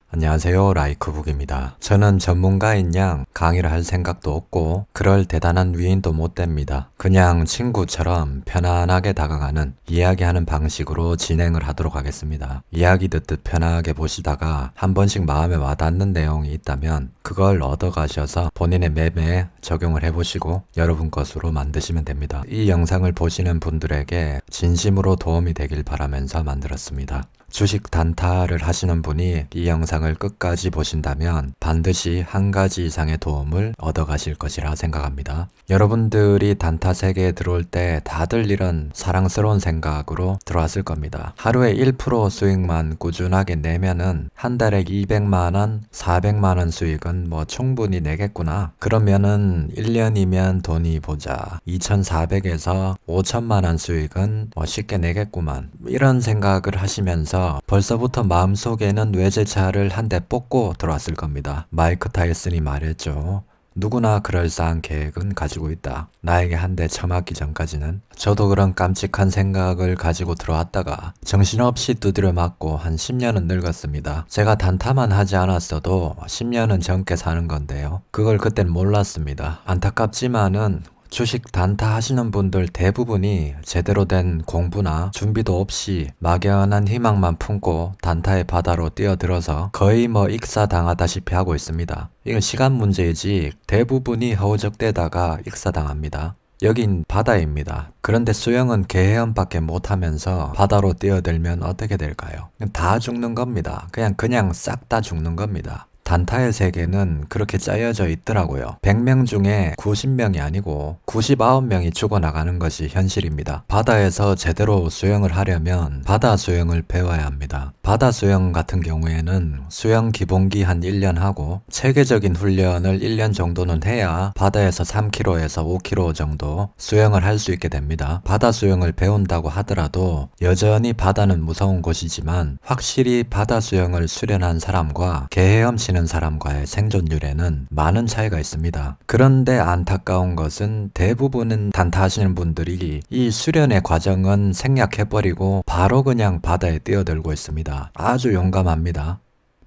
안녕하세요. 라이크북입니다. 저는 전문가인 양 강의를 할 생각도 없고 그럴 대단한 위인도 못 됩니다. 그냥 친구처럼 편안하게 다가가는 이야기하는 방식으로 진행을 하도록 하겠습니다. 이야기 듣듯 편하게 보시다가 한 번씩 마음에 와닿는 내용이 있다면 그걸 얻어가셔서 본인의 맵에 적용을 해보시고 여러분 것으로 만드시면 됩니다. 이 영상을 보시는 분들에게 진심으로 도움이 되길 바라면서 만들었습니다. 주식 단타를 하시는 분이 이 영상을 끝까지 보신다면 반드시 한 가지 이상의 도움을 얻어가실 것이라 생각합니다. 여러분들이 단타 세계에 들어올 때 다들 이런 사랑스러운 생각으로 들어왔을 겁니다. 하루에 1% 수익만 꾸준하게 내면은 한 달에 200만원, 400만원 수익은 뭐 충분히 내겠구나. 그러면은 1년이면 돈이 보자. 2,400에서 5천만원 수익은 뭐 쉽게 내겠구만. 이런 생각을 하시면서 벌써부터 마음속에는 외제차를 한 대 뽑고 들어왔을 겁니다. 마이크 타이슨이 말했죠. 누구나 그럴싸한 계획은 가지고 있다. 나에게 한 대 처맞기 전까지는. 저도 그런 깜찍한 생각을 가지고 들어왔다가 정신없이 두드려 맞고 한 10년은 늙었습니다. 제가 단타만 하지 않았어도 10년은 젊게 사는 건데요. 그걸 그땐 몰랐습니다. 안타깝지만은 주식 단타 하시는 분들 대부분이 제대로 된 공부나 준비도 없이 막연한 희망만 품고 단타의 바다로 뛰어들어서 거의 익사당하다시피 하고 있습니다. 이건 시간 문제이지 대부분이 허우적대다가 익사당합니다. 여긴 바다입니다. 그런데 수영은 개헤엄밖에 못하면서 바다로 뛰어들면 어떻게 될까요? 다 죽는 겁니다. 그냥 싹 다 죽는 겁니다. 단타의 세계는 그렇게 짜여져 있더라고요. 100명 중에 90명이 아니고 99명이 죽어나가는 것이 현실입니다. 바다에서 제대로 수영을 하려면 바다 수영을 배워야 합니다. 바다 수영 같은 경우에는 수영 기본기 한 1년 하고 체계적인 훈련을 1년 정도는 해야 바다에서 3km에서 5km 정도 수영을 할 수 있게 됩니다. 바다 수영을 배운다고 하더라도 여전히 바다는 무서운 곳이지만 확실히 바다 수영을 수련한 사람과 개헤엄 치는 사람과의 생존율에는 많은 차이가 있습니다. 그런데 안타까운 것은 대부분은 단타 하시는 분들이 이 수련의 과정은 생략해버리고 바로 그냥 바다에 뛰어들고 있습니다. 아주 용감합니다.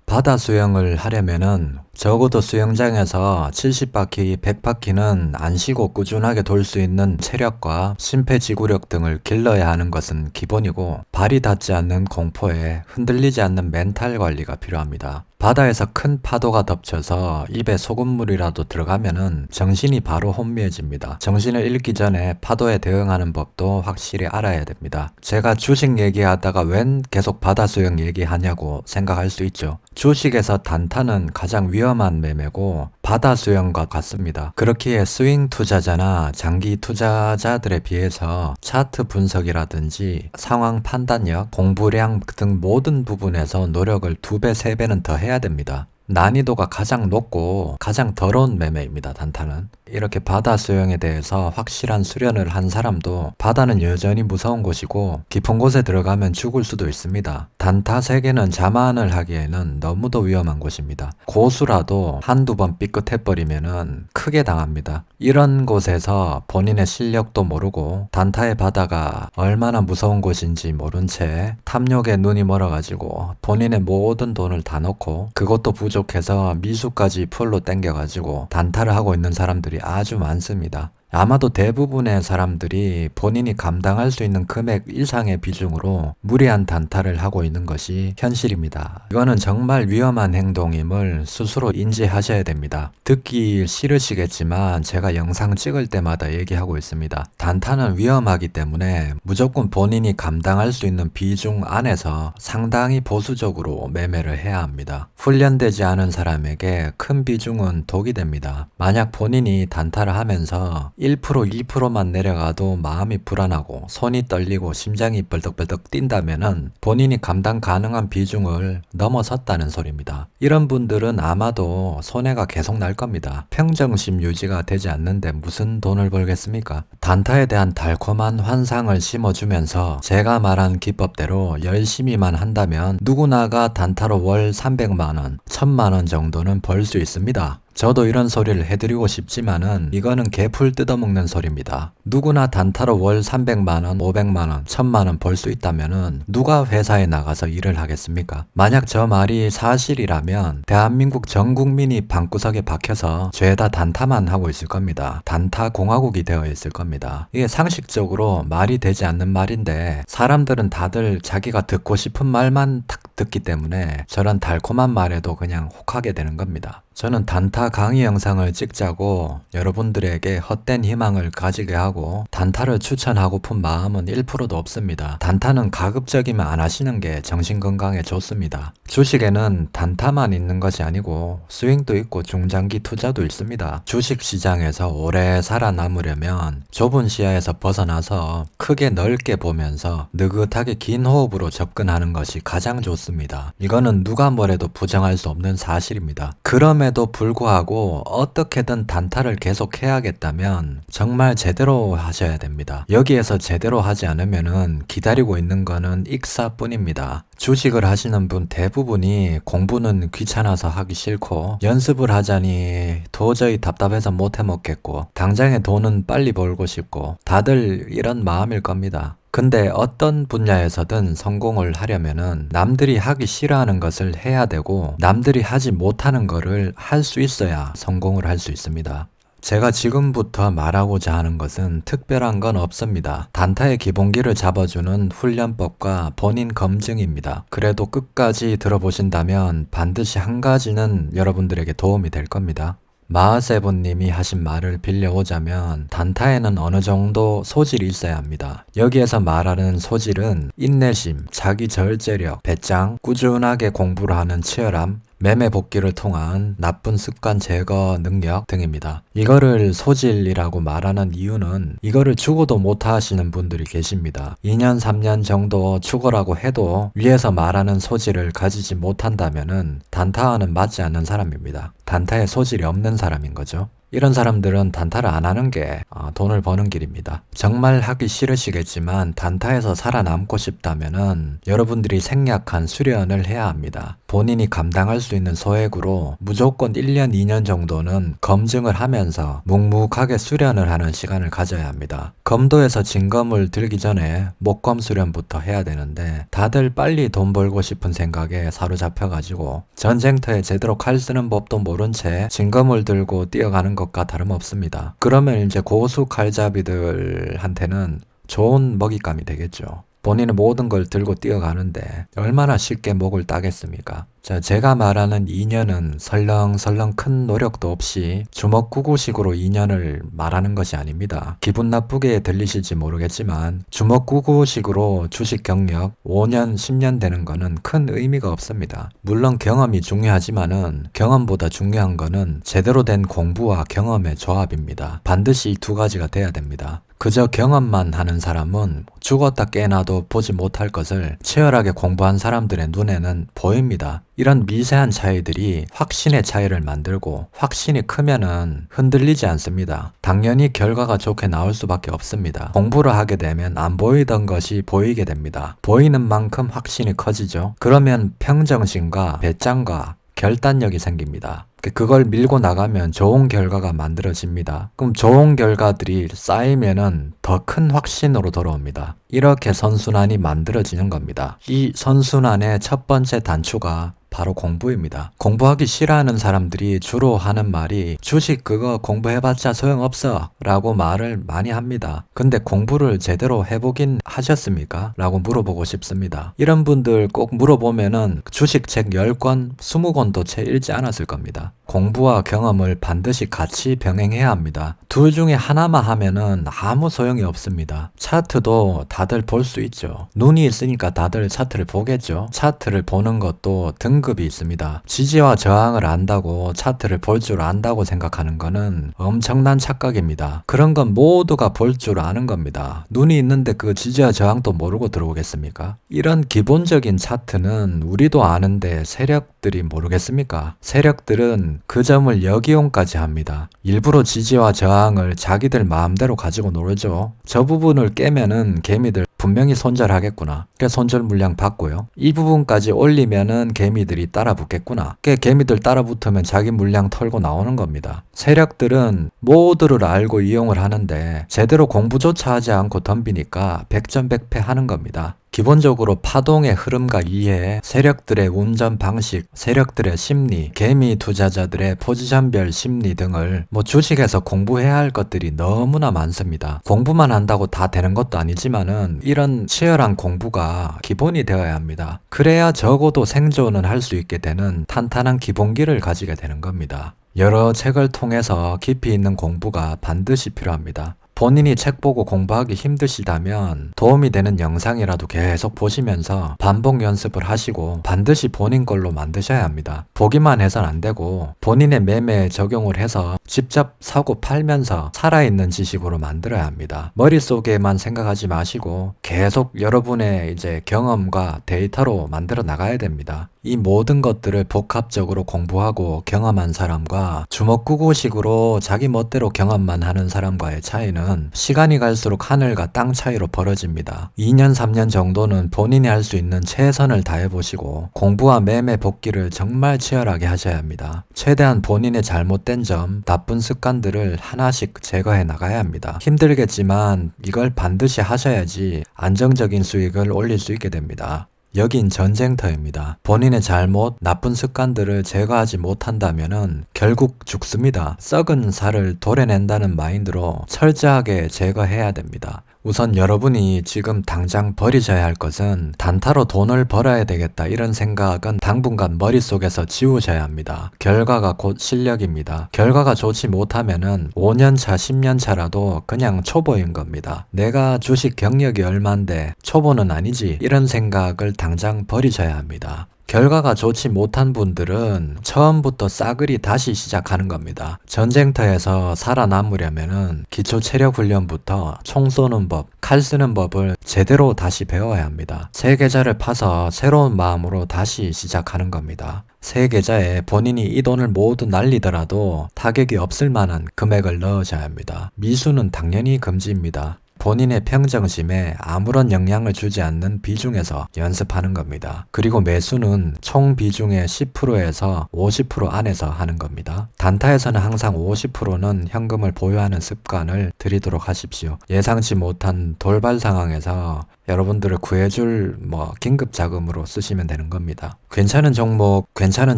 바다 수영을 하려면은 적어도 수영장에서 70바퀴, 100바퀴는 안 쉬고 꾸준하게 돌 수 있는 체력과 심폐지구력 등을 길러야 하는 것은 기본이고 발이 닿지 않는 공포에 흔들리지 않는 멘탈 관리가 필요합니다. 바다에서 큰 파도가 덮쳐서 입에 소금물이라도 들어가면은 정신이 바로 혼미해집니다. 정신을 잃기 전에 파도에 대응하는 법도 확실히 알아야 됩니다. 제가 주식 얘기하다가 웬 계속 바다 수영 얘기하냐고 생각할 수 있죠. 주식에서 단타는 가장 위험한 매매고 바다 수영과 같습니다. 그렇기에 스윙 투자자나 장기 투자자들에 비해서 차트 분석이라든지 상황 판단력, 공부량 등 모든 부분에서 노력을 2배, 3배는 더 해야 됩니다. 난이도가 가장 높고 가장 더러운 매매입니다. 단타는. 이렇게 바다 수영에 대해서 확실한 수련을 한 사람도 바다는 여전히 무서운 곳이고 깊은 곳에 들어가면 죽을 수도 있습니다. 단타 세계는 자만을 하기에는 너무도 위험한 곳입니다. 고수라도 한두 번 삐끗해버리면은 크게 당합니다. 이런 곳에서 본인의 실력도 모르고 단타의 바다가 얼마나 무서운 곳인지 모른 채 탐욕에 눈이 멀어가지고 본인의 모든 돈을 다 넣고 그것도 부족해서 미수까지 풀로 땡겨가지고 단타를 하고 있는 사람들이 아주 많습니다. 아마도 대부분의 사람들이 본인이 감당할 수 있는 금액 이상의 비중으로 무리한 단타를 하고 있는 것이 현실입니다. 이거는 정말 위험한 행동임을 스스로 인지하셔야 됩니다. 듣기 싫으시겠지만 제가 영상 찍을 때마다 얘기하고 있습니다. 단타는 위험하기 때문에 무조건 본인이 감당할 수 있는 비중 안에서 상당히 보수적으로 매매를 해야 합니다. 훈련되지 않은 사람에게 큰 비중은 독이 됩니다. 만약 본인이 단타를 하면서 1%, 2%만 내려가도 마음이 불안하고 손이 떨리고 심장이 벌떡벌떡 뛴다면은 본인이 감당 가능한 비중을 넘어섰다는 소리입니다. 이런 분들은 아마도 손해가 계속 날 겁니다. 평정심 유지가 되지 않는데 무슨 돈을 벌겠습니까? 단타에 대한 달콤한 환상을 심어주면서 제가 말한 기법대로 열심히만 한다면 누구나가 단타로 월 300만원, 1000만 원 정도는 벌 수 있습니다. 저도 이런 소리를 해드리고 싶지만은 이거는 개풀 뜯어먹는 소리입니다. 누구나 단타로 월 300만원, 500만원, 1000만원 벌 수 있다면은 누가 회사에 나가서 일을 하겠습니까? 만약 저 말이 사실이라면 대한민국 전 국민이 방구석에 박혀서 죄다 단타만 하고 있을 겁니다. 단타 공화국이 되어 있을 겁니다. 이게 상식적으로 말이 되지 않는 말인데 사람들은 다들 자기가 듣고 싶은 말만 탁 듣기 때문에 저런 달콤한 말에도 그냥 혹하게 되는 겁니다. 저는 단타 강의 영상을 찍자고 여러분들에게 헛된 희망을 가지게 하고 단타를 추천하고픈 마음은 1%도 없습니다. 단타는 가급적이면 안 하시는 게 정신건강에 좋습니다. 주식에는 단타만 있는 것이 아니고 스윙도 있고 중장기 투자도 있습니다. 주식시장에서 오래 살아남으려면 좁은 시야에서 벗어나서 크게 넓게 보면서 느긋하게 긴 호흡으로 접근하는 것이 가장 좋습니다. 이거는 누가 뭐래도 부정할 수 없는 사실입니다. 그럼에도 불구하고 어떻게든 단타를 계속 해야겠다면 정말 제대로 하셔야 됩니다. 여기에서 제대로 하지 않으면은 기다리고 있는 거는 익사뿐입니다. 주식을 하시는 분 대부분이 공부는 귀찮아서 하기 싫고 연습을 하자니 도저히 답답해서 못 해먹겠고 당장의 돈은 빨리 벌고 싶고 다들 이런 마음일 겁니다. 근데 어떤 분야에서든 성공을 하려면은 남들이 하기 싫어하는 것을 해야 되고 남들이 하지 못하는 거를 할 수 있어야 성공을 할 수 있습니다. 제가 지금부터 말하고자 하는 것은 특별한 건 없습니다. 단타의 기본기를 잡아주는 훈련법과 본인 검증입니다. 그래도 끝까지 들어보신다면 반드시 한 가지는 여러분들에게 도움이 될 겁니다. 마하세븐님이 하신 말을 빌려오자면 단타에는 어느 정도 소질이 있어야 합니다. 여기에서 말하는 소질은 인내심, 자기 절제력, 배짱, 꾸준하게 공부를 하는 치열함, 매매 복귀를 통한 나쁜 습관 제거 능력 등입니다. 이거를 소질이라고 말하는 이유는 이거를 죽어도 못 하시는 분들이 계십니다. 2년, 3년 정도 죽어라고 해도 위에서 말하는 소질을 가지지 못한다면은 단타와는 맞지 않는 사람입니다. 단타에 소질이 없는 사람인 거죠. 이런 사람들은 단타를 안 하는 게 돈을 버는 길입니다. 정말 하기 싫으시겠지만 단타에서 살아남고 싶다면은 여러분들이 생략한 수련을 해야 합니다. 본인이 감당할 수 있는 소액으로 무조건 1년, 2년 정도는 검증을 하면서 묵묵하게 수련을 하는 시간을 가져야 합니다. 검도에서 진검을 들기 전에 목검 수련부터 해야 되는데 다들 빨리 돈 벌고 싶은 생각에 사로잡혀가지고 전쟁터에 제대로 칼 쓰는 법도 모른 채 진검을 들고 뛰어가는 것과 다름없습니다. 그러면 이제 고수 칼잡이들한테는 좋은 먹잇감이 되겠죠. 본인은 모든 걸 들고 뛰어가는데 얼마나 쉽게 목을 따겠습니까? 자, 제가 말하는 2년은 설렁설렁 큰 노력도 없이 주먹구구식으로 2년을 말하는 것이 아닙니다. 기분 나쁘게 들리실지 모르겠지만 주먹구구식으로 주식 경력 5년, 10년 되는 거는 큰 의미가 없습니다. 물론 경험이 중요하지만은 경험보다 중요한 거는 제대로 된 공부와 경험의 조합입니다. 반드시 이 두 가지가 돼야 됩니다. 그저 경험만 하는 사람은 죽었다 깨나도 보지 못할 것을 치열하게 공부한 사람들의 눈에는 보입니다. 이런 미세한 차이들이 확신의 차이를 만들고 확신이 크면은 흔들리지 않습니다. 당연히 결과가 좋게 나올 수밖에 없습니다. 공부를 하게 되면 안 보이던 것이 보이게 됩니다. 보이는 만큼 확신이 커지죠. 그러면 평정심과 배짱과 결단력이 생깁니다. 그걸 밀고 나가면 좋은 결과가 만들어집니다. 그럼 좋은 결과들이 쌓이면은 더 큰 확신으로 돌아옵니다. 이렇게 선순환이 만들어지는 겁니다. 이 선순환의 첫 번째 단추가 바로 공부입니다. 공부하기 싫어하는 사람들이 주로 하는 말이 주식 그거 공부해봤자 소용없어 라고 말을 많이 합니다. 근데 공부를 제대로 해보긴 하셨습니까? 라고 물어보고 싶습니다. 이런 분들 꼭 물어보면은 주식 책 10권, 20권도 채 읽지 않았을 겁니다. 공부와 경험을 반드시 같이 병행해야 합니다. 둘 중에 하나만 하면은 아무 소용이 없습니다. 차트도 다들 볼 수 있죠. 눈이 있으니까 다들 차트를 보겠죠. 차트를 보는 것도 등급이 있습니다. 지지와 저항을 안다고 차트를 볼 줄 안다고 생각하는 거는 엄청난 착각입니다. 그런 건 모두가 볼 줄 아는 겁니다. 눈이 있는데 그 지지와 저항도 모르고 들어오겠습니까? 이런 기본적인 차트는 우리도 아는데 세력들이 모르겠습니까? 세력들은 그 점을 역이용까지 합니다. 일부러 지지와 저항을 자기들 마음대로 가지고 놀죠. 저 부분을 깨면은 개미들 분명히 손절하겠구나. 그래서 손절 물량 받고요. 이 부분까지 올리면은 개미들이 따라 붙겠구나. 개미들 따라 붙으면 자기 물량 털고 나오는 겁니다. 세력들은 모두를 알고 이용을 하는데 제대로 공부조차 하지 않고 덤비니까 백전백패 하는 겁니다. 기본적으로 파동의 흐름과 이해, 세력들의 운전 방식, 세력들의 심리, 개미 투자자들의 포지션별 심리 등을 주식에서 공부해야 할 것들이 너무나 많습니다. 공부만 한다고 다 되는 것도 아니지만은 이런 치열한 공부가 기본이 되어야 합니다. 그래야 적어도 생존은 할 수 있게 되는 탄탄한 기본기를 가지게 되는 겁니다. 여러 책을 통해서 깊이 있는 공부가 반드시 필요합니다. 본인이 책 보고 공부하기 힘드시다면 도움이 되는 영상이라도 계속 보시면서 반복 연습을 하시고 반드시 본인 걸로 만드셔야 합니다. 보기만 해선 안 되고 본인의 매매에 적용을 해서 직접 사고 팔면서 살아있는 지식으로 만들어야 합니다. 머릿속에만 생각하지 마시고 계속 여러분의 경험과 데이터로 만들어 나가야 됩니다. 이 모든 것들을 복합적으로 공부하고 경험한 사람과 주먹구구식으로 자기 멋대로 경험만 하는 사람과의 차이는 시간이 갈수록 하늘과 땅 차이로 벌어집니다. 2년, 3년 정도는 본인이 할 수 있는 최선을 다해보시고 공부와 매매 복기를 정말 치열하게 하셔야 합니다. 최대한 본인의 잘못된 점, 나쁜 습관들을 하나씩 제거해 나가야 합니다. 힘들겠지만 이걸 반드시 하셔야지 안정적인 수익을 올릴 수 있게 됩니다. 여긴 전쟁터입니다. 본인의 잘못, 나쁜 습관들을 제거하지 못한다면은 결국 죽습니다. 썩은 살을 도려낸다는 마인드로 철저하게 제거해야 됩니다. 우선 여러분이 지금 당장 버리셔야 할 것은 단타로 돈을 벌어야 되겠다 이런 생각은 당분간 머릿속에서 지우셔야 합니다. 결과가 곧 실력입니다. 결과가 좋지 못하면은 5년차, 10년차라도 그냥 초보인 겁니다. 내가 주식 경력이 얼만데 초보는 아니지 이런 생각을 당장 버리셔야 합니다. 결과가 좋지 못한 분들은 처음부터 싸그리 다시 시작하는 겁니다. 전쟁터에서 살아남으려면은 기초 체력 훈련부터 총 쏘는 법, 칼 쓰는 법을 제대로 다시 배워야 합니다. 새 계좌를 파서 새로운 마음으로 다시 시작하는 겁니다. 새 계좌에 본인이 이 돈을 모두 날리더라도 타격이 없을 만한 금액을 넣으셔야 합니다. 미수는 당연히 금지입니다. 본인의 평정심에 아무런 영향을 주지 않는 비중에서 연습하는 겁니다. 그리고 매수는 총 비중의 10%에서 50% 안에서 하는 겁니다. 단타에서는 항상 50%는 현금을 보유하는 습관을 들이도록 하십시오. 예상치 못한 돌발 상황에서 여러분들을 구해줄 긴급 자금으로 쓰시면 되는 겁니다. 괜찮은 종목, 괜찮은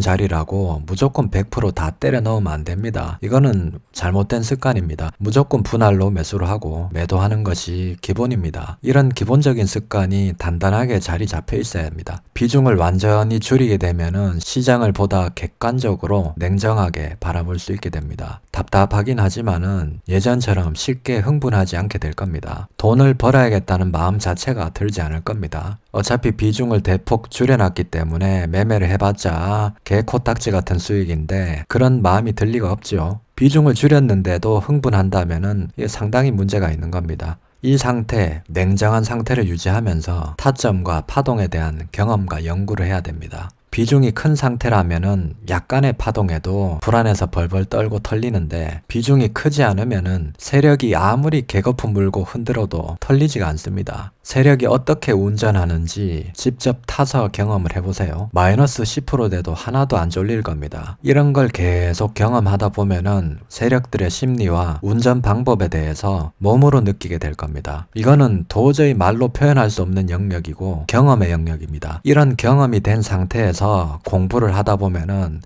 자리라고 무조건 100% 다 때려 넣으면 안 됩니다. 이거는 잘못된 습관입니다. 무조건 분할로 매수를 하고 매도하는 것이 기본입니다. 이런 기본적인 습관이 단단하게 자리 잡혀 있어야 합니다. 비중을 완전히 줄이게 되면은 시장을 보다 객관적으로 냉정하게 바라볼 수 있게 됩니다. 답답하긴 하지만은 예전처럼 쉽게 흥분하지 않게 될 겁니다. 돈을 벌어야겠다는 마음 자체가 들지 않을 겁니다. 어차피 비중을 대폭 줄여놨기 때문에 매매를 해봤자 개 코딱지 같은 수익인데 그런 마음이 들 리가 없죠. 비중을 줄였는데도 흥분한다면은 상당히 문제가 있는 겁니다. 이 상태, 냉정한 상태를 유지하면서 타점과 파동에 대한 경험과 연구를 해야 됩니다. 비중이 큰 상태라면은 약간의 파동에도 불안해서 벌벌 떨고 털리는데 비중이 크지 않으면은 세력이 아무리 개거품 물고 흔들어도 털리지가 않습니다. 세력이 어떻게 운전하는지 직접 타서 경험을 해보세요. 마이너스 10% 돼도 하나도 안 졸릴 겁니다. 이런 걸 계속 경험하다 보면은 세력들의 심리와 운전 방법에 대해서 몸으로 느끼게 될 겁니다. 이거는 도저히 말로 표현할 수 없는 영역이고 경험의 영역입니다. 이런 경험이 된 상태에서 공부를 하다 보면은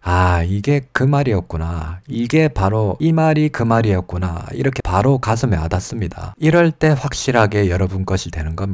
이게 그 말이었구나. 이게 바로 이 말이 그 말이었구나. 이렇게 바로 가슴에 와닿습니다. 이럴 때 확실하게 여러분 것이 되는 겁니다.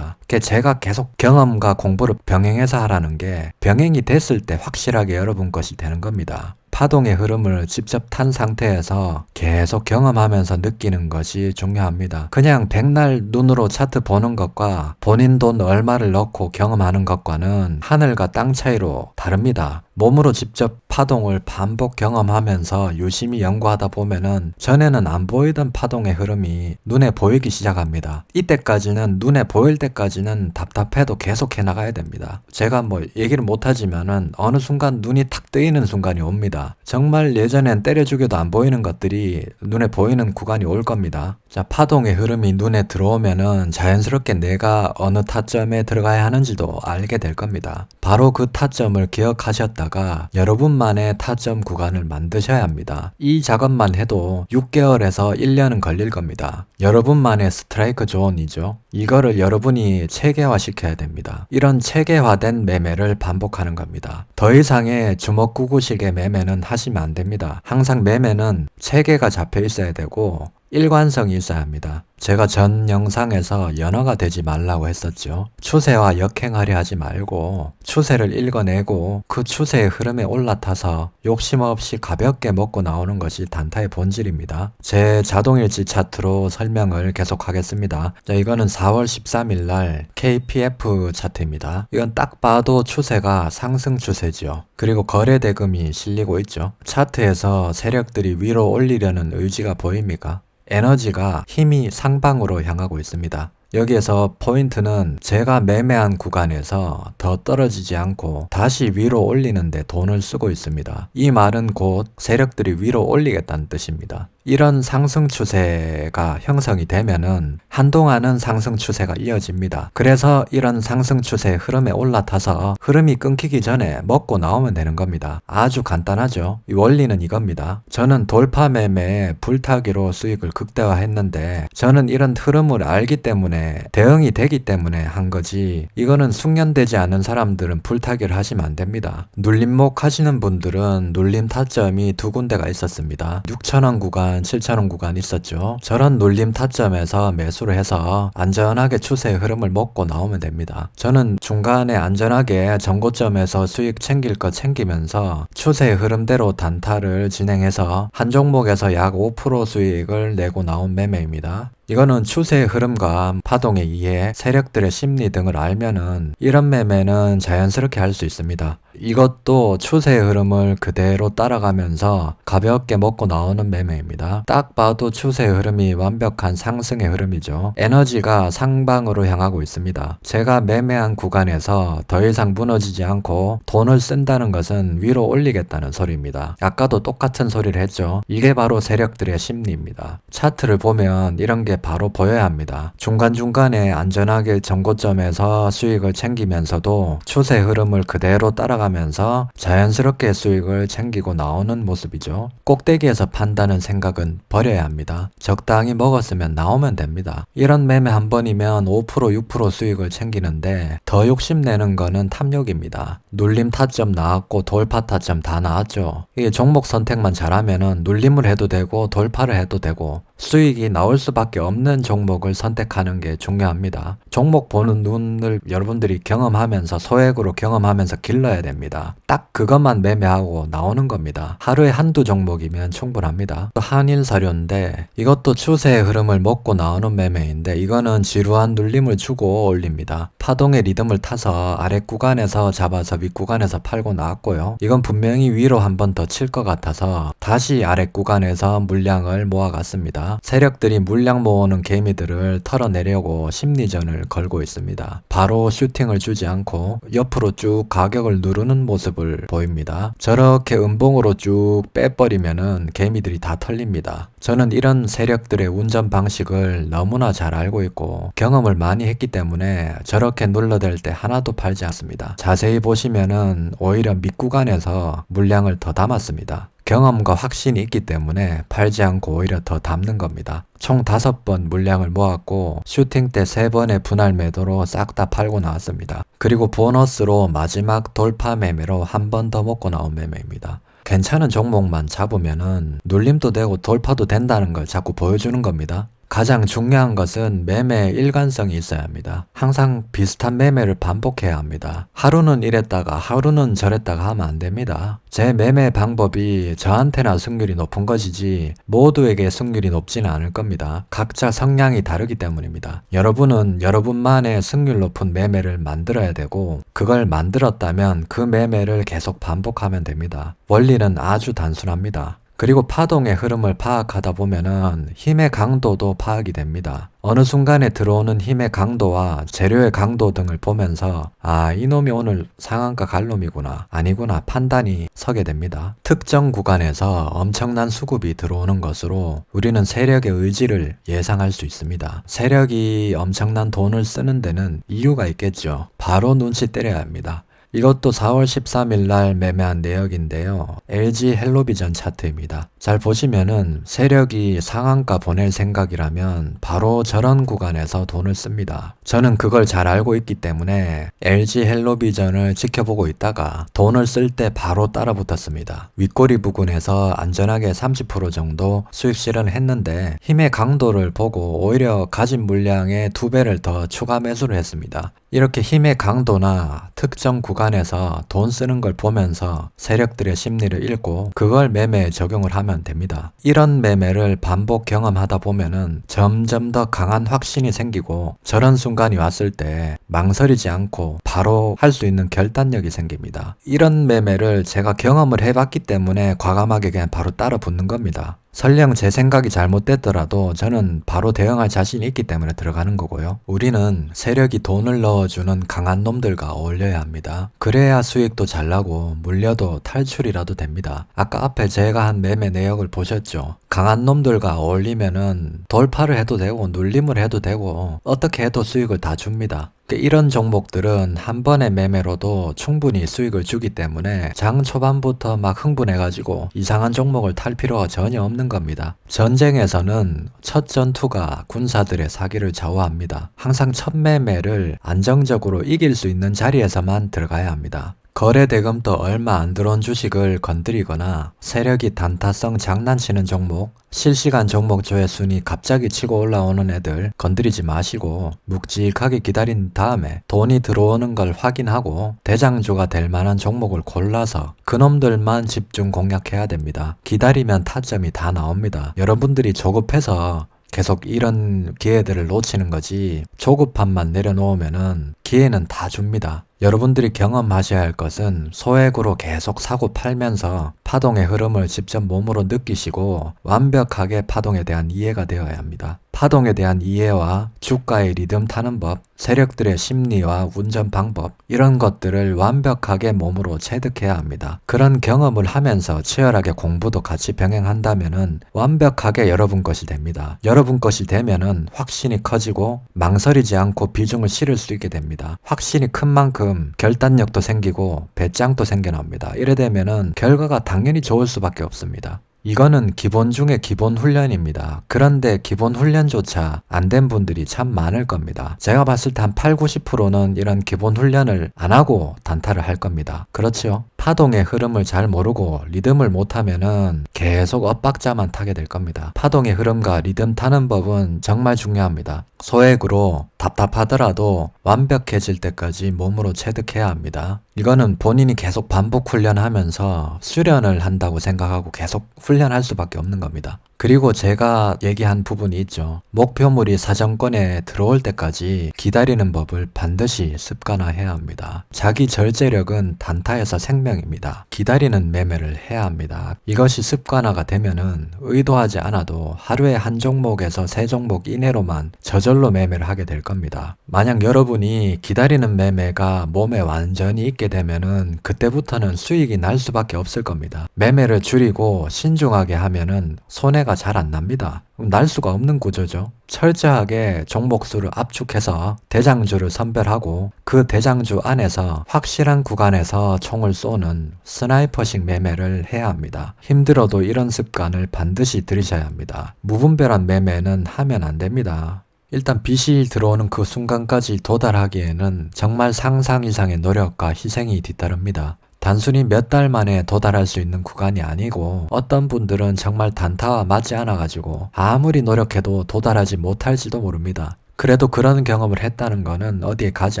제가 계속 경험과 공부를 병행해서 하라는 게 병행이 됐을 때 확실하게 여러분 것이 되는 겁니다. 파동의 흐름을 직접 탄 상태에서 계속 경험하면서 느끼는 것이 중요합니다. 그냥 백날 눈으로 차트 보는 것과 본인 돈 얼마를 넣고 경험하는 것과는 하늘과 땅 차이로 다릅니다. 몸으로 직접 파동을 반복 경험하면서 유심히 연구하다 보면은 전에는 안 보이던 파동의 흐름이 눈에 보이기 시작합니다. 이때까지는 눈에 보일 때까지는 답답해도 계속 해나가야 됩니다. 제가 뭐 얘기를 못하지만은 어느 순간 눈이 탁 뜨이는 순간이 옵니다. 정말 예전엔 때려 죽여도 안 보이는 것들이 눈에 보이는 구간이 올 겁니다. 자, 파동의 흐름이 눈에 들어오면은 자연스럽게 내가 어느 타점에 들어가야 하는지도 알게 될 겁니다. 바로 그 타점을 기억하셨다가 여러분만의 타점 구간을 만드셔야 합니다. 이 작업만 해도 6개월에서 1년은 걸릴 겁니다. 여러분만의 스트라이크 존이죠. 이거를 여러분이 체계화 시켜야 됩니다. 이런 체계화된 매매를 반복하는 겁니다. 더 이상의 주먹구구식의 매매는 하시면 안 됩니다. 항상 매매는 체계가 잡혀 있어야 되고 일관성이 있어야 합니다. 제가 전 영상에서 연어가 되지 말라고 했었죠. 추세와 역행하려 하지 말고 추세를 읽어내고 그 추세의 흐름에 올라타서 욕심 없이 가볍게 먹고 나오는 것이 단타의 본질입니다. 제 자동일지 차트로 설명을 계속하겠습니다. 자, 이거는 4월 13일 날 KPF 차트입니다. 이건 딱 봐도 추세가 상승 추세죠. 그리고 거래 대금이 실리고 있죠. 차트에서 세력들이 위로 올리려는 의지가 보입니까? 에너지가 힘이 상방으로 향하고 있습니다. 여기에서 포인트는 제가 매매한 구간에서 더 떨어지지 않고 다시 위로 올리는데 돈을 쓰고 있습니다. 이 말은 곧 세력들이 위로 올리겠다는 뜻입니다. 이런 상승 추세가 형성이 되면은 한동안은 상승 추세가 이어집니다. 그래서 이런 상승 추세의 흐름에 올라타서 흐름이 끊기기 전에 먹고 나오면 되는 겁니다. 아주 간단하죠. 이 원리는 이겁니다. 저는 돌파 매매에 불타기로 수익을 극대화했는데 저는 이런 흐름을 알기 때문에 대응이 되기 때문에 한 거지, 이거는 숙련되지 않은 사람들은 불타기를 하시면 안 됩니다. 눌림목 하시는 분들은 눌림 타점이 두 군데가 있었습니다. 6,000원 구간, 7,000원 구간 있었죠. 저런 눌림 타점에서 매수를 해서 안전하게 추세의 흐름을 먹고 나오면 됩니다. 저는 중간에 안전하게 전고점에서 수익 챙길 거 챙기면서 추세의 흐름대로 단타를 진행해서 한 종목에서 약 5% 수익을 내고 나온 매매입니다. 이거는 추세의 흐름과 파동에 의해 세력들의 심리 등을 알면은 이런 매매는 자연스럽게 할 수 있습니다. 이것도 추세의 흐름을 그대로 따라가면서 가볍게 먹고 나오는 매매입니다. 딱 봐도 추세의 흐름이 완벽한 상승의 흐름이죠. 에너지가 상방으로 향하고 있습니다. 제가 매매한 구간에서 더 이상 무너지지 않고 돈을 쓴다는 것은 위로 올리겠다는 소리입니다. 아까도 똑같은 소리를 했죠. 이게 바로 세력들의 심리입니다. 차트를 보면 이런 게 바로 보여야 합니다. 중간중간에 안전하게 전고점에서 수익을 챙기면서도 추세 흐름을 그대로 따라가면서 자연스럽게 수익을 챙기고 나오는 모습이죠. 꼭대기에서 판다는 생각은 버려야 합니다. 적당히 먹었으면 나오면 됩니다. 이런 매매 한 번이면 5% 6% 수익을 챙기는데 더 욕심내는 거는 탐욕입니다. 눌림 타점 나왔고 돌파 타점 다 나왔죠. 이게 종목 선택만 잘하면은 눌림을 해도 되고 돌파를 해도 되고 수익이 나올 수밖에 없는 종목을 선택하는 게 중요합니다. 종목 보는 눈을 여러분들이 경험하면서 소액으로 경험하면서 길러야 됩니다. 딱 그것만 매매하고 나오는 겁니다. 하루에 한두 종목이면 충분합니다. 또 한일사료인데 이것도 추세의 흐름을 먹고 나오는 매매인데 이거는 지루한 눌림을 주고 올립니다. 파동의 리듬을 타서 아래 구간에서 잡아서 윗 구간에서 팔고 나왔고요. 이건 분명히 위로 한 번 더 칠 것 같아서 다시 아래 구간에서 물량을 모아갔습니다. 세력들이 물량 모으는 개미들을 털어내려고 심리전을 걸고 있습니다. 바로 슈팅을 주지 않고 옆으로 쭉 가격을 누르는 모습을 보입니다. 저렇게 음봉으로 쭉 빼버리면은 개미들이 다 털립니다. 저는 이런 세력들의 운전 방식을 너무나 잘 알고 있고 경험을 많이 했기 때문에 저렇게 눌러댈 때 하나도 팔지 않습니다. 자세히 보시면은 오히려 밑구간에서 물량을 더 담았습니다. 경험과 확신이 있기 때문에 팔지 않고 오히려 더 담는 겁니다. 총 5번 물량을 모았고 슈팅 때 3번의 분할 매도로 싹 다 팔고 나왔습니다. 그리고 보너스로 마지막 돌파 매매로 한 번 더 먹고 나온 매매입니다. 괜찮은 종목만 잡으면은 눌림도 되고 돌파도 된다는 걸 자꾸 보여주는 겁니다. 가장 중요한 것은 매매의 일관성이 있어야 합니다. 항상 비슷한 매매를 반복해야 합니다. 하루는 이랬다가 하루는 저랬다가 하면 안 됩니다. 제 매매 방법이 저한테나 승률이 높은 것이지 모두에게 승률이 높지는 않을 겁니다. 각자 성향이 다르기 때문입니다. 여러분은 여러분만의 승률 높은 매매를 만들어야 되고 그걸 만들었다면 그 매매를 계속 반복하면 됩니다. 원리는 아주 단순합니다. 그리고 파동의 흐름을 파악하다 보면은 힘의 강도도 파악이 됩니다. 어느 순간에 들어오는 힘의 강도와 재료의 강도 등을 보면서 아, 이놈이 오늘 상한가 갈 놈이구나, 아니구나 판단이 서게 됩니다. 특정 구간에서 엄청난 수급이 들어오는 것으로 우리는 세력의 의지를 예상할 수 있습니다. 세력이 엄청난 돈을 쓰는 데는 이유가 있겠죠. 바로 눈치 때려야 합니다. 이것도 4월 13일 날 매매한 내역인데요. LG 헬로비전 차트입니다. 잘 보시면은 세력이 상한가 보낼 생각이라면 바로 저런 구간에서 돈을 씁니다. 저는 그걸 잘 알고 있기 때문에 LG 헬로비전을 지켜보고 있다가 돈을 쓸 때 바로 따라 붙었습니다. 윗꼬리 부근에서 안전하게 30% 정도 수익 실현했는데 힘의 강도를 보고 오히려 가진 물량의 2배를 더 추가 매수를 했습니다. 이렇게 힘의 강도나 특정 구간에서 돈 쓰는 걸 보면서 세력들의 심리를 읽고 그걸 매매에 적용을 하면 됩니다. 이런 매매를 반복 경험하다 보면은 점점 더 강한 확신이 생기고 저런 순간이 왔을 때 망설이지 않고 바로 할 수 있는 결단력이 생깁니다. 이런 매매를 제가 경험을 해봤기 때문에 과감하게 그냥 바로 따라 붙는 겁니다. 설령 제 생각이 잘못됐더라도 저는 바로 대응할 자신이 있기 때문에 들어가는 거고요. 우리는 세력이 돈을 넣어주는 강한 놈들과 어울려야 합니다. 그래야 수익도 잘 나고 물려도 탈출이라도 됩니다. 아까 앞에 제가 한 매매 내역을 보셨죠? 강한 놈들과 어울리면은 돌파를 해도 되고 눌림을 해도 되고 어떻게 해도 수익을 다 줍니다. 이런 종목들은 한 번의 매매로도 충분히 수익을 주기 때문에 장 초반부터 막 흥분해가지고 이상한 종목을 탈 필요가 전혀 없는 겁니다. 전쟁에서는 첫 전투가 군사들의 사기를 좌우합니다. 항상 첫 매매를 안정적으로 이길 수 있는 자리에서만 들어가야 합니다. 거래 대금도 얼마 안 들어온 주식을 건드리거나 세력이 단타성 장난치는 종목, 실시간 종목 조회순이 갑자기 치고 올라오는 애들 건드리지 마시고 묵직하게 기다린 다음에 돈이 들어오는 걸 확인하고 대장주가 될 만한 종목을 골라서 그놈들만 집중 공략해야 됩니다. 기다리면 타점이 다 나옵니다. 여러분들이 조급해서 계속 이런 기회들을 놓치는 거지 조급함만 내려놓으면은 기회는 다 줍니다. 여러분들이 경험하셔야 할 것은 소액으로 계속 사고 팔면서 파동의 흐름을 직접 몸으로 느끼시고 완벽하게 파동에 대한 이해가 되어야 합니다. 파동에 대한 이해와 주가의 리듬 타는 법, 세력들의 심리와 운전 방법 이런 것들을 완벽하게 몸으로 체득해야 합니다. 그런 경험을 하면서 치열하게 공부도 같이 병행한다면은 완벽하게 여러분 것이 됩니다. 여러분 것이 되면은 확신이 커지고 망설이지 않고 비중을 실을 수 있게 됩니다. 확신이 큰 만큼 결단력도 생기고 배짱도 생겨납니다. 이래 되면은 결과가 당연히 좋을 수밖에 없습니다. 이거는 기본 중에 기본 훈련입니다. 그런데 기본 훈련조차 안 된 분들이 참 많을 겁니다. 제가 봤을 때 한 8, 90%는 이런 기본 훈련을 안 하고 단타를 할 겁니다. 그렇죠? 파동의 흐름을 잘 모르고 리듬을 못하면은 계속 엇박자만 타게 될 겁니다. 파동의 흐름과 리듬 타는 법은 정말 중요합니다. 소액으로 답답하더라도 완벽해질 때까지 몸으로 체득해야 합니다. 이거는 본인이 계속 반복 훈련하면서 수련을 한다고 생각하고 계속 훈련할 수밖에 없는 겁니다. 그리고 제가 얘기한 부분이 있죠. 목표물이 사정권에 들어올 때까지 기다리는 법을 반드시 습관화해야 합니다. 자기 절제력은 단타에서 생명입니다. 기다리는 매매를 해야 합니다. 이것이 습관화가 되면은 의도하지 않아도 하루에 한 종목에서 세 종목 이내로만 저절로 매매를 하게 될 겁니다. 만약 여러분이 기다리는 매매가 몸에 완전히 있게 되면은 그때부터는 수익이 날 수밖에 없을 겁니다. 매매를 줄이고 신중하게 하면은 손해가 잘 안 납니다. 날 수가 없는 구조죠. 철저하게 종목수를 압축해서 대장주를 선별하고 그 대장주 안에서 확실한 구간에서 총을 쏘는 스나이퍼식 매매를 해야 합니다. 힘들어도 이런 습관을 반드시 들이셔야 합니다. 무분별한 매매는 하면 안 됩니다. 일단 빚이 들어오는 그 순간까지 도달하기에는 정말 상상 이상의 노력과 희생이 뒤따릅니다. 단순히 몇 달 만에 도달할 수 있는 구간이 아니고 어떤 분들은 정말 단타와 맞지 않아가지고 아무리 노력해도 도달하지 못할지도 모릅니다. 그래도 그런 경험을 했다는 거는 어디에 가지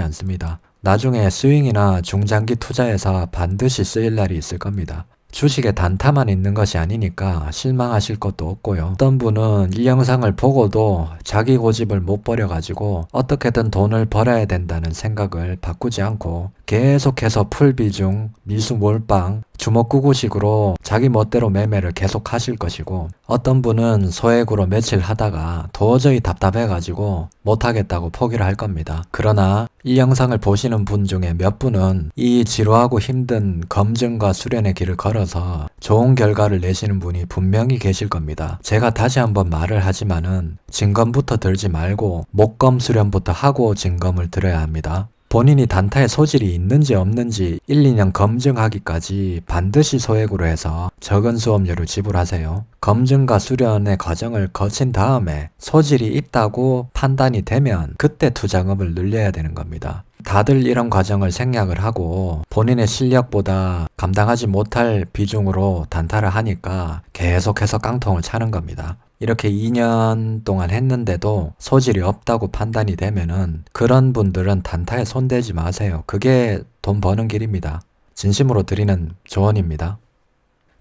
않습니다. 나중에 스윙이나 중장기 투자에서 반드시 쓰일 날이 있을 겁니다. 주식에 단타만 있는 것이 아니니까 실망하실 것도 없고요. 어떤 분은 이 영상을 보고도 자기 고집을 못 버려가지고 어떻게든 돈을 벌어야 된다는 생각을 바꾸지 않고 계속해서 풀비중, 미수 몰빵, 주먹구구식으로 자기 멋대로 매매를 계속 하실 것이고, 어떤 분은 소액으로 며칠 하다가 도저히 답답해가지고 못하겠다고 포기를 할 겁니다. 그러나 이 영상을 보시는 분 중에 몇 분은 이 지루하고 힘든 검증과 수련의 길을 걸어서 좋은 결과를 내시는 분이 분명히 계실 겁니다. 제가 다시 한번 말을 하지만은 진검부터 들지 말고 목검 수련부터 하고 진검을 들어야 합니다. 본인이 단타에 소질이 있는지 없는지 1, 2년 검증하기까지 반드시 소액으로 해서 적은 수업료를 지불하세요. 검증과 수련의 과정을 거친 다음에 소질이 있다고 판단이 되면 그때 투자금을 늘려야 되는 겁니다. 다들 이런 과정을 생략을 하고 본인의 실력보다 감당하지 못할 비중으로 단타를 하니까 계속해서 깡통을 차는 겁니다. 이렇게 2년 동안 했는데도 소질이 없다고 판단이 되면은 그런 분들은 단타에 손대지 마세요. 그게 돈 버는 길입니다. 진심으로 드리는 조언입니다.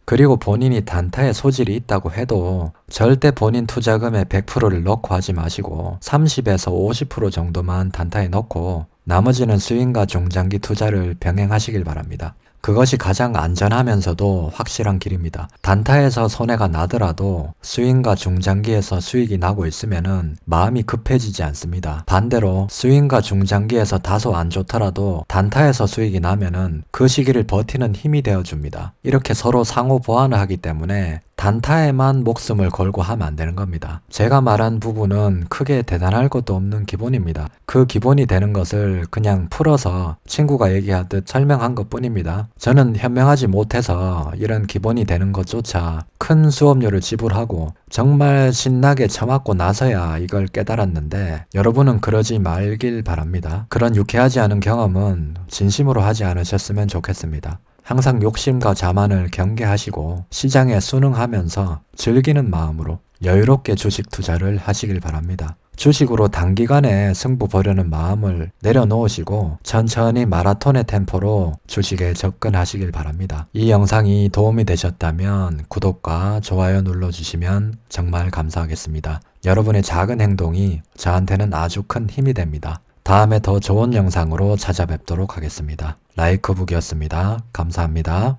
그리고 본인이 단타에 소질이 있다고 해도 절대 본인 투자금의 100%를 넣고 하지 마시고 30에서 50% 정도만 단타에 넣고 나머지는 스윙과 중장기 투자를 병행하시길 바랍니다. 그것이 가장 안전하면서도 확실한 길입니다. 단타에서 손해가 나더라도 스윙과 중장기에서 수익이 나고 있으면은 마음이 급해지지 않습니다. 반대로 스윙과 중장기에서 다소 안 좋더라도 단타에서 수익이 나면은 그 시기를 버티는 힘이 되어줍니다. 이렇게 서로 상호 보완을 하기 때문에 단타에만 목숨을 걸고 하면 안 되는 겁니다. 제가 말한 부분은 크게 대단할 것도 없는 기본입니다. 그 기본이 되는 것을 그냥 풀어서 친구가 얘기하듯 설명한 것 뿐입니다. 저는 현명하지 못해서 이런 기본이 되는 것조차 큰 수업료를 지불하고 정말 신나게 쳐맞고 나서야 이걸 깨달았는데 여러분은 그러지 말길 바랍니다. 그런 유쾌하지 않은 경험은 진심으로 하지 않으셨으면 좋겠습니다. 항상 욕심과 자만을 경계하시고 시장에 순응하면서 즐기는 마음으로 여유롭게 주식 투자를 하시길 바랍니다. 주식으로 단기간에 승부 보려는 마음을 내려놓으시고 천천히 마라톤의 템포로 주식에 접근하시길 바랍니다. 이 영상이 도움이 되셨다면 구독과 좋아요 눌러주시면 정말 감사하겠습니다. 여러분의 작은 행동이 저한테는 아주 큰 힘이 됩니다. 다음에 더 좋은 영상으로 찾아뵙도록 하겠습니다. 라이크북이었습니다. 감사합니다.